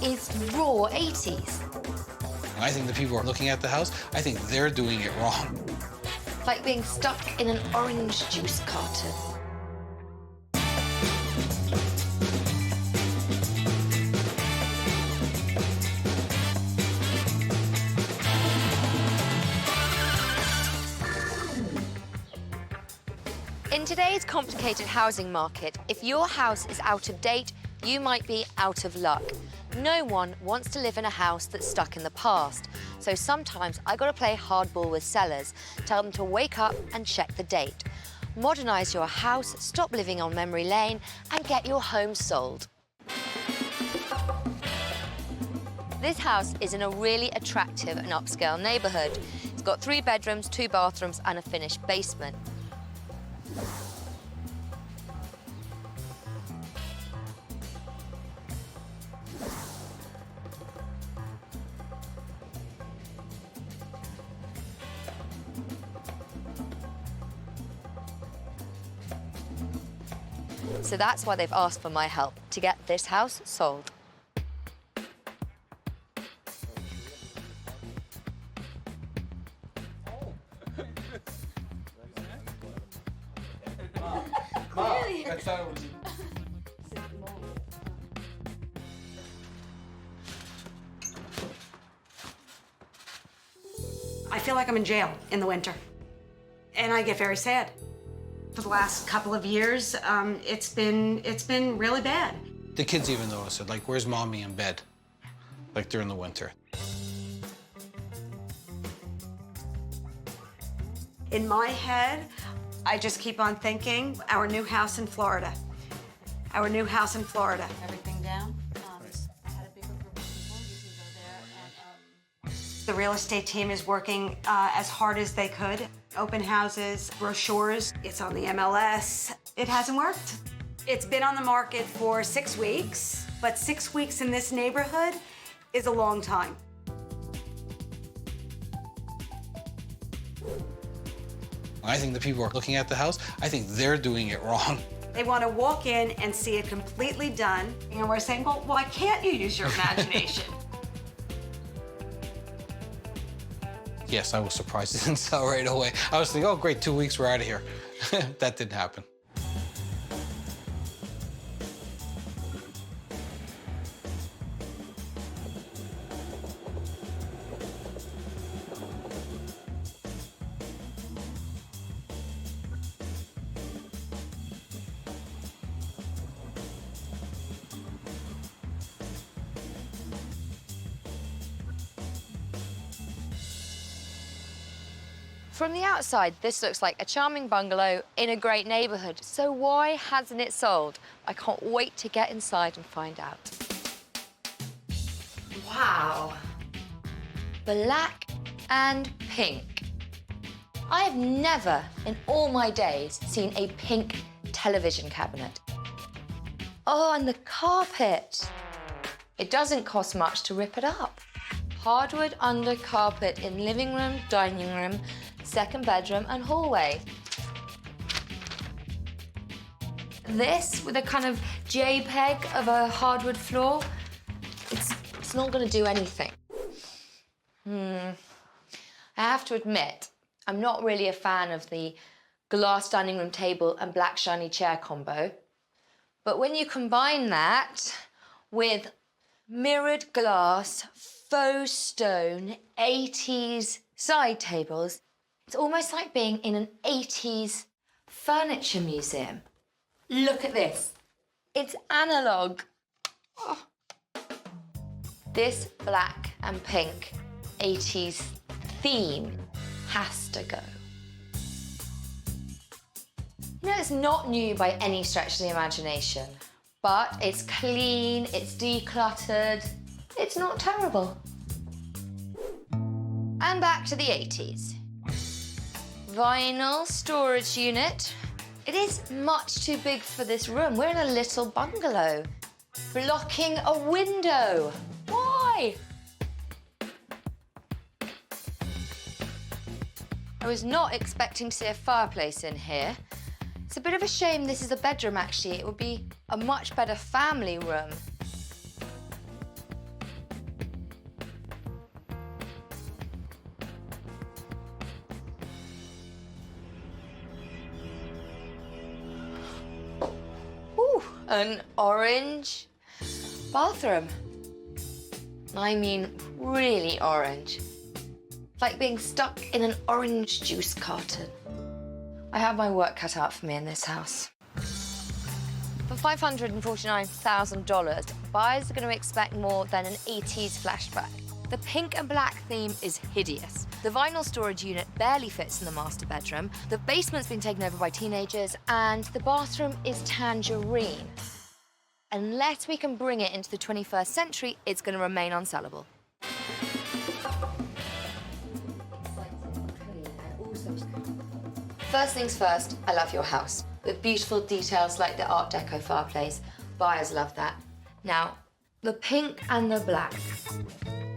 is raw 80s. I think the people who are looking at the house, I think they're doing it wrong. Like being stuck in an orange juice carton. In today's complicated housing market, if your house is out of date, you might be out of luck. No one wants to live in a house that's stuck in the past. So sometimes I gotta play hardball with sellers, tell them to wake up and check the date. Modernise your house, stop living on memory lane, and get your home sold. This house is in a really attractive and upscale neighbourhood. It's got 3 bedrooms, 2 bathrooms, and a finished basement. So that's why they've asked for my help, to get this house sold. Really? That's how it was. I feel like I'm in jail in the winter, and I get very sad. For the last couple of years, it's been really bad. The kids even notice it, like, where's mommy in bed? Like during the winter. In my head, I just keep on thinking, our new house in Florida. Our new house in Florida. Everything down. I had a bigger group of people. You can go there and. The real estate team is working as hard as they could. Open houses, brochures, it's on the MLS. It hasn't worked. It's been on the market for 6 weeks, but 6 weeks in this neighborhood is a long time. I think the people who are looking at the house, I think they're doing it wrong. They want to walk in and see it completely done. And we're saying, well, why can't you use your imagination? Yes, I was surprised it didn't sell right away. I was thinking, oh, great, 2 weeks, we're out of here. That didn't happen. From the outside, this looks like a charming bungalow in a great neighbourhood. So why hasn't it sold? I can't wait to get inside and find out. Wow. Black and pink. I have never, in all my days, seen a pink television cabinet. Oh, and the carpet. It doesn't cost much to rip it up. Hardwood under carpet in living room, dining room, second bedroom and hallway. This, with a kind of JPEG of a hardwood floor, it's not gonna do anything. I have to admit, I'm not really a fan of the glass dining room table and black shiny chair combo. But when you combine that with mirrored glass, faux stone, 80s side tables, it's almost like being in an 80s furniture museum. Look at this. It's analog. Oh. This black and pink 80s theme has to go. You know, it's not new by any stretch of the imagination, but it's clean, it's decluttered, it's not terrible. And back to the 80s. Vinyl storage unit. It is much too big for this room. We're in a little bungalow, blocking a window. Why? I was not expecting to see a fireplace in here. It's a bit of a shame this is a bedroom, actually. It would be a much better family room. Woo! An orange bathroom. I mean, really orange. Like being stuck in an orange juice carton. I have my work cut out for me in this house. For $549,000, buyers are going to expect more than an 80s flashback. The pink and black theme is hideous. The vinyl storage unit barely fits in the master bedroom. The basement's been taken over by teenagers, and the bathroom is tangerine. Unless we can bring it into the 21st century, it's going to remain unsellable. First things first, I love your house. With beautiful details like the Art Deco fireplace. Buyers love that. Now, the pink and the black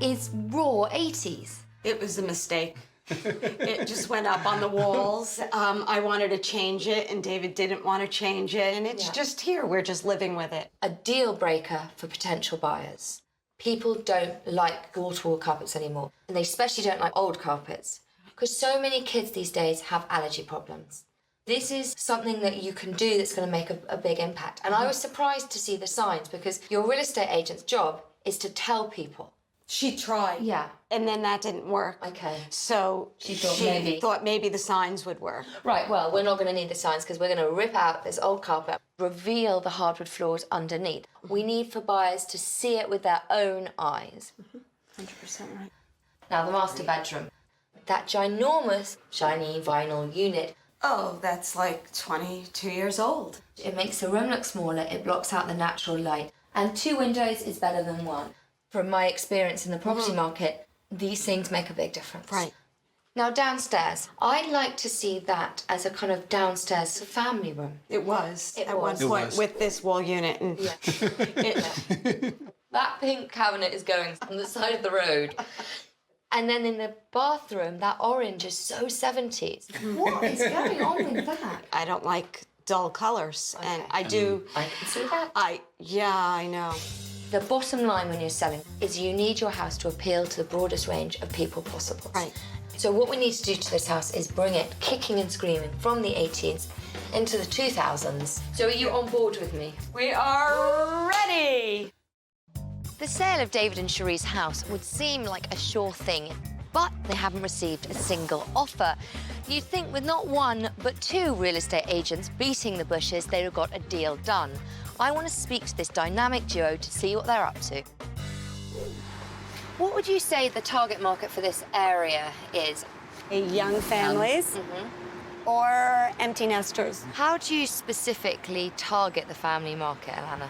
is raw 80s. It was a mistake. It just went up on the walls. I wanted to change it, and David didn't want to change it, and it's just here. We're just living with it. A deal breaker for potential buyers. People don't like wall-to-wall carpets anymore, and they especially don't like old carpets, because so many kids these days have allergy problems. This is something that you can do that's going to make a big impact. And I was surprised to see the signs, because your real estate agent's job is to tell people. She tried. Yeah. And then that didn't work. Okay. So She thought maybe the signs would work. Right, well, we're not going to need the signs, because we're going to rip out this old carpet, reveal the hardwood floors underneath. We need for buyers to see it with their own eyes. 100% right. Now, the master bedroom. That ginormous, shiny vinyl unit. Oh, that's like 22 years old. It makes the room look smaller, it blocks out the natural light. And 2 windows is better than 1. From my experience in the property market, these things make a big difference. Right. Now, downstairs, I'd like to see that as a kind of downstairs family room. It was It at one was. point with this wall unit. And Yeah. That pink cabinet is going on the side of the road. And then in the bathroom, that orange is so 70s. What is going on with that? I don't like dull colors, and I do. I can see that. I know. The bottom line when you're selling is you need your house to appeal to the broadest range of people possible. Right. So what we need to do to this house is bring it kicking and screaming from the 80s into the 2000s. So are you on board with me? We are ready. The sale of David and Sherie's house would seem like a sure thing, but they haven't received a single offer. You'd think with not 1, but 2 real estate agents beating the bushes, they'd have got a deal done. I want to speak to this dynamic duo to see what they're up to. What would you say the target market for this area is? Young families or empty nesters. How do you specifically target the family market, Alana?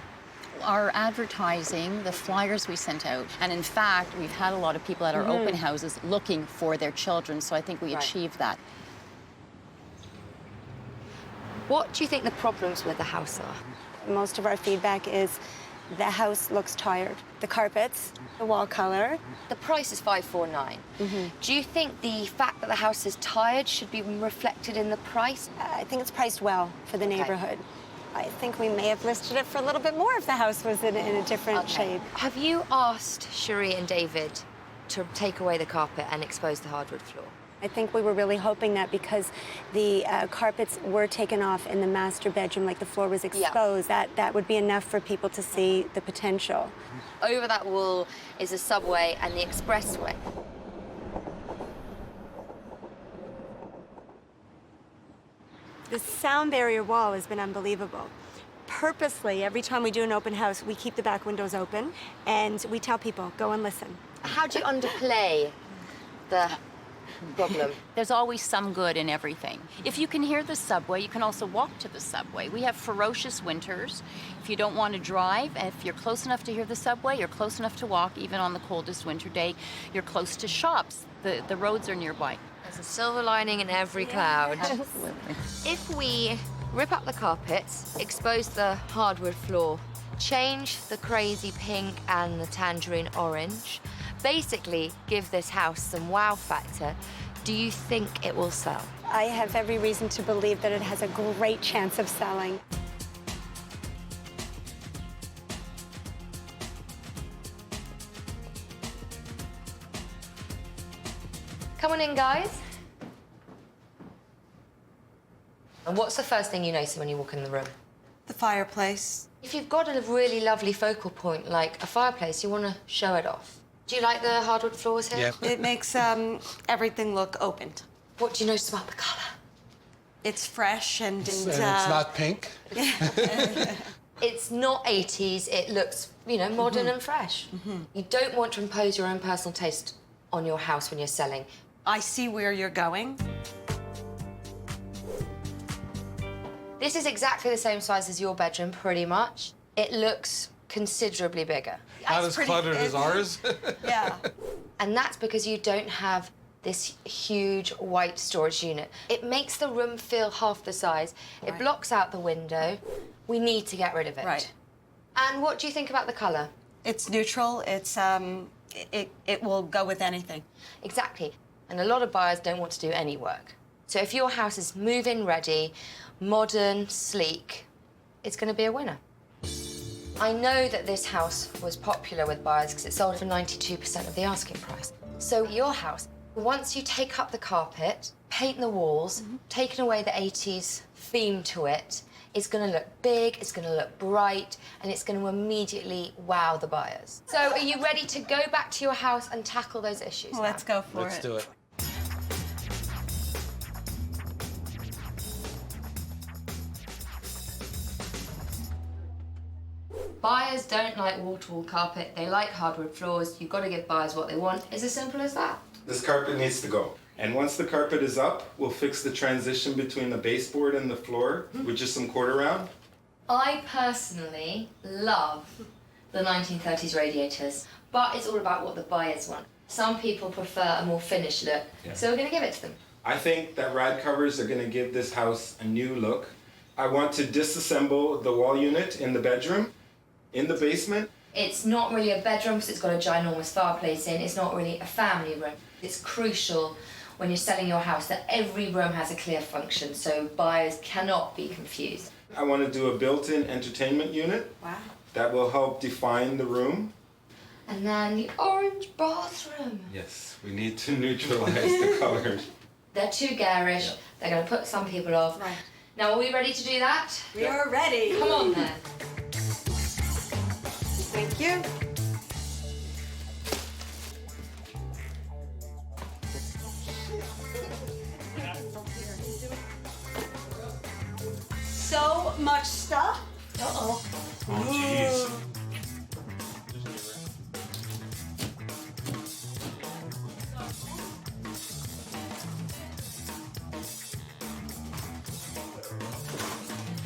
Our advertising, the flyers we sent out, and in fact, we've had a lot of people at our open houses looking for their children, so I think we achieved that. What do you think the problems with the house are? Most of our feedback is the house looks tired. The carpets, the wall color. The price is $549. Do you think the fact that the house is tired should be reflected in the price? I think it's priced well for the neighborhood. I think we may have listed it for a little bit more if the house was in a different shape. Have you asked Sherie and David to take away the carpet and expose the hardwood floor? I think we were really hoping that because the carpets were taken off in the master bedroom, like the floor was exposed, that would be enough for people to see the potential. Over that wall is a subway and the expressway. The sound barrier wall has been unbelievable. Purposely, every time we do an open house, we keep the back windows open and we tell people, go and listen. How do you underplay the problem? There's always some good in everything. If you can hear the subway, you can also walk to the subway. We have ferocious winters. If you don't want to drive, if you're close enough to hear the subway, you're close enough to walk, even on the coldest winter day. You're close to shops. The roads are nearby. There's a silver lining in every cloud. Absolutely. If we rip up the carpets, expose the hardwood floor, change the crazy pink and the tangerine orange, basically give this house some wow factor, do you think it will sell? I have every reason to believe that it has a great chance of selling. Come on in, guys. And what's the first thing you notice when you walk in the room? The fireplace. If you've got a really lovely focal point, like a fireplace, you want to show it off. Do you like the hardwood floors here? Yeah. It makes everything look opened. What do you notice about the colour? It's fresh and And it's not pink. It's not 80s. It looks, you know, modern and fresh. You don't want to impose your own personal taste on your house when you're selling. I see where you're going. This is exactly the same size as your bedroom, pretty much. It looks considerably bigger. Not as cluttered as ours. Yeah. And that's because you don't have this huge white storage unit. It makes the room feel half the size. It Right. blocks out the window. We need to get rid of it. Right. And what do you think about the colour? It's neutral. It's it will go with anything. Exactly. And a lot of buyers don't want to do any work. So if your house is move-in ready, modern, sleek, it's going to be a winner. I know that this house was popular with buyers because it sold for 92% of the asking price. So your house, once you take up the carpet, paint the walls, taking away the 80s theme to it, it's going to look big, it's going to look bright, and it's going to immediately wow the buyers. So are you ready to go back to your house and tackle those issues? Well, let's go for Let's it. do it. Buyers don't like wall-to-wall carpet, they like hardwood floors. You've got to give buyers what they want. It's as simple as that. This carpet needs to go. And once the carpet is up, we'll fix the transition between the baseboard and the floor with just some quarter round. I personally love the 1930s radiators, but it's all about what the buyers want. Some people prefer a more finished look, so we're going to give it to them. I think that rad covers are gonna give this house a new look. I want to disassemble the wall unit in the bedroom, in the basement. It's not really a bedroom because it's got a ginormous fireplace in. It's not really a family room. It's crucial when you're selling your house that every room has a clear function, so buyers cannot be confused. I want to do a built-in entertainment unit. Wow. That will help define the room. And then the orange bathroom. Yes, we need to neutralize the colors. They're too garish. They're going to put some people off. Right. Now, are we ready to do that? We are ready. Come on, then. Thank you. So much stuff. Uh-oh. Oh, jeez.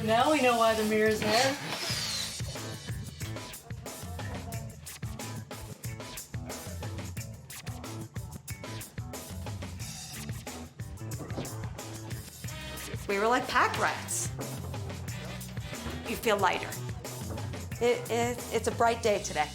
Now we know why the mirror's there. We were like pack rats. You feel lighter. It's a bright day today.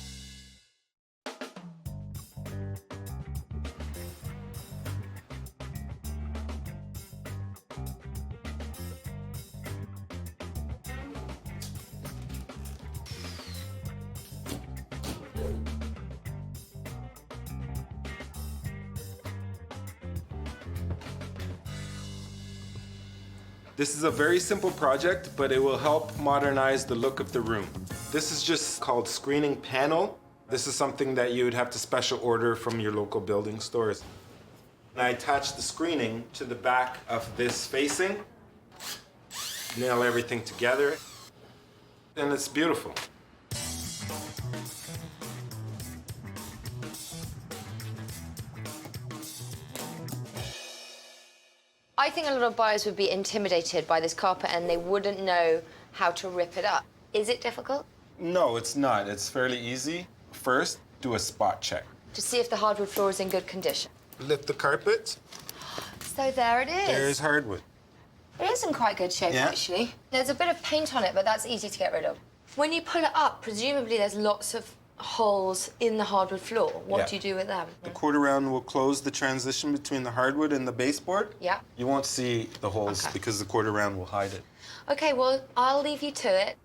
This is a very simple project, but it will help modernize the look of the room. This is just called screening panel. This is something that you would have to special order from your local building stores. And I attach the screening to the back of this facing, nail everything together, and it's beautiful. I think a lot of buyers would be intimidated by this carpet and they wouldn't know how to rip it up. Is it difficult? No, it's not. It's fairly easy. First, do a spot check. To see if the hardwood floor is in good condition. Lift the carpet. So there it is. There's hardwood. It is in quite good shape, Yeah. actually. There's a bit of paint on it, but that's easy to get rid of. When you pull it up, presumably there's lots of holes in the hardwood floor. What Yeah. do you do with them? The quarter round will close the transition between the hardwood and the baseboard. Yeah. You won't see the holes Okay. because the quarter round will hide it. Okay, well, I'll leave you to it.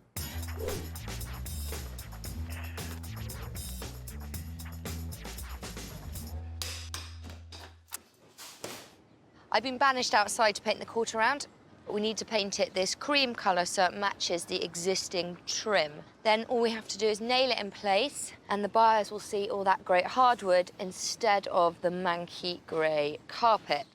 I've been banished outside to paint the quarter round. We need to paint it this cream colour so it matches the existing trim. Then all we have to do is nail it in place, and the buyers will see all that great hardwood instead of the manky grey carpet.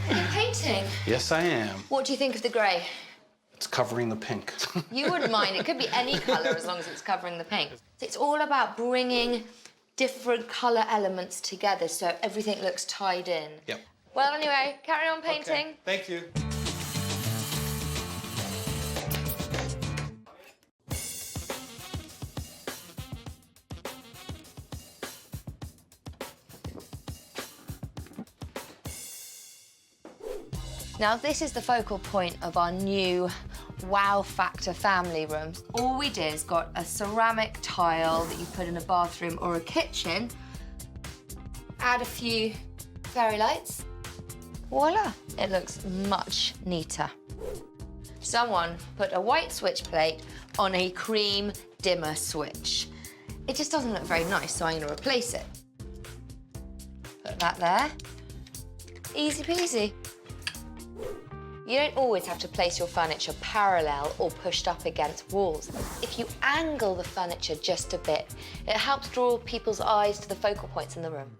You're painting? Yes, I am. What do you think of the grey? It's covering the pink. You wouldn't mind. It could be any colour as long as it's covering the pink. It's all about bringing different colour elements together so everything looks tied in. Yep. Well, anyway, carry on painting. Okay. Thank you. Now, this is the focal point of our new wow factor family rooms. All we did is got a ceramic tile that you put in a bathroom or a kitchen, add a few fairy lights, voila, it looks much neater. Someone put a white switch plate on a cream dimmer switch. It just doesn't look very nice, so I'm gonna replace it. Put that there, easy peasy. You don't always have to place your furniture parallel or pushed up against walls. If you angle the furniture just a bit, it helps draw people's eyes to the focal points in the room.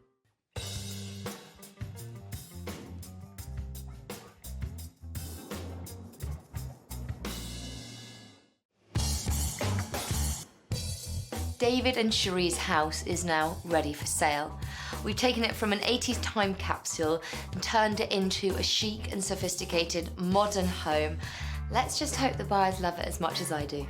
David and Sherie's house is now ready for sale. We've taken it from an 80s time capsule and turned it into a chic and sophisticated modern home. Let's just hope the buyers love it as much as I do.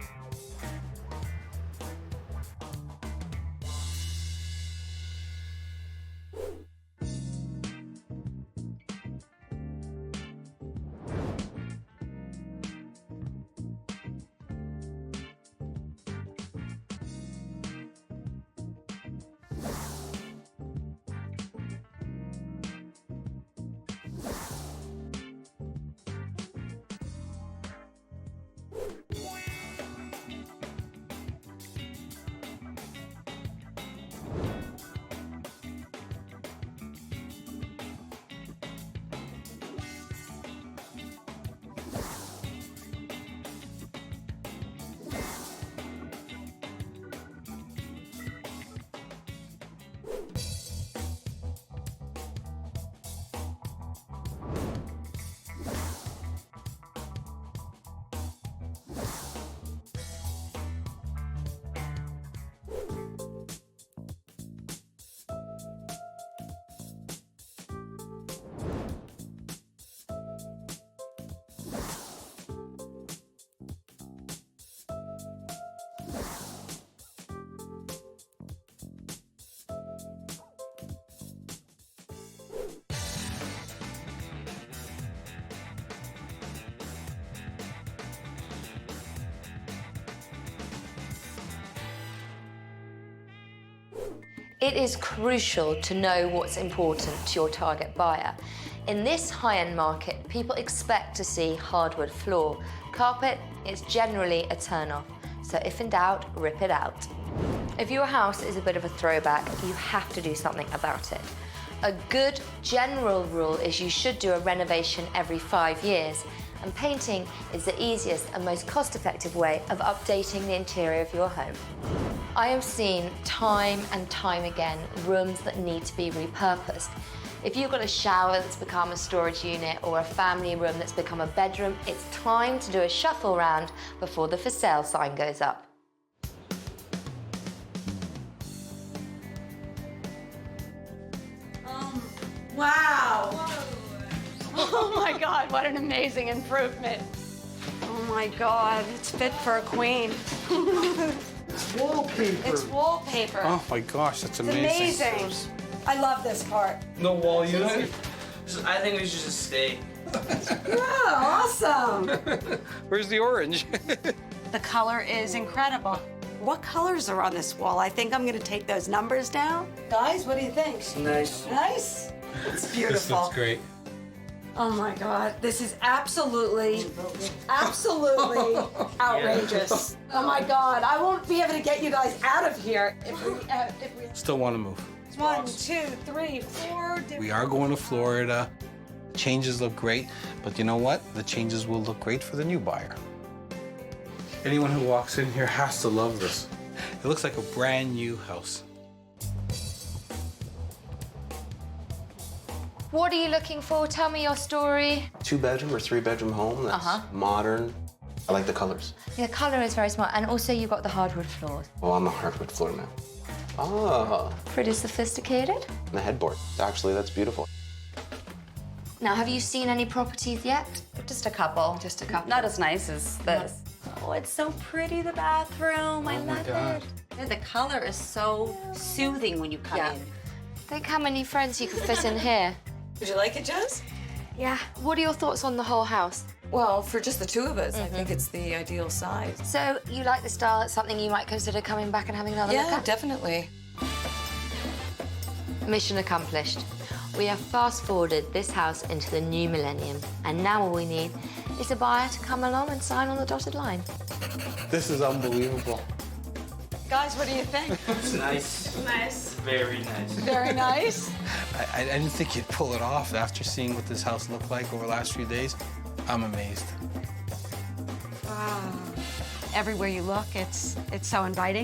It is crucial to know what's important to your target buyer. In this high-end market, people expect to see hardwood floor. Carpet is generally a turn-off, so if in doubt, rip it out. If your house is a bit of a throwback, you have to do something about it. A good general rule is you should do a renovation every 5 years, and painting is the easiest and most cost-effective way of updating the interior of your home. I have seen time and time again rooms that need to be repurposed. If you've got a shower that's become a storage unit or a family room that's become a bedroom, it's time to do a shuffle round before the for sale sign goes up. Wow. Oh my God, what an amazing improvement. Oh my God, it's fit for a queen. It's wallpaper. It's wallpaper. Oh my gosh, that's It's amazing. amazing. I love this part. No wall unit. I think we should just stay. Yeah, awesome. Where's the orange? The color is incredible. What colors are on this wall? I think I'm gonna take those numbers down. Guys, what do you think? Nice. Nice? It's This beautiful. looks great. Oh my God, this is absolutely outrageous. Oh my God, I won't be able to get you guys out of here if we Still want to move. 1, 2, 3, 4 We are going to Florida. Changes look great, but you know what? The changes will look great for the new buyer. Anyone who walks in here has to love this. It looks like a brand new house. What are you looking for? Tell me your story. 2-bedroom or 3-bedroom home that's modern. I like the colors. The colour is very smart, and also you've got the hardwood floors. Well, I'm a hardwood floor man. Ah, Pretty sophisticated. and the headboard. Actually, that's beautiful. Now, have you seen any properties yet? Just a couple. Just a couple. Not as nice as this. Oh, it's so pretty, the bathroom. I love it. Yeah, the color is so soothing when you come in. Think how many friends you could fit in here. Did you like it, Jess? Yeah. What are your thoughts on the whole house? Well, for just the two of us, I think it's the ideal size. So, you like the style? It's something you might consider coming back and having another look Yeah, at? definitely. Mission accomplished. We have fast-forwarded this house into the new millennium, and now all we need is a buyer to come along and sign on the dotted line. This is unbelievable. Guys, what do you think? It's nice. Nice. Very nice. Very nice. I didn't think you'd pull it off after seeing what this house looked like over the last few days. I'm amazed. Everywhere you look, it's so inviting.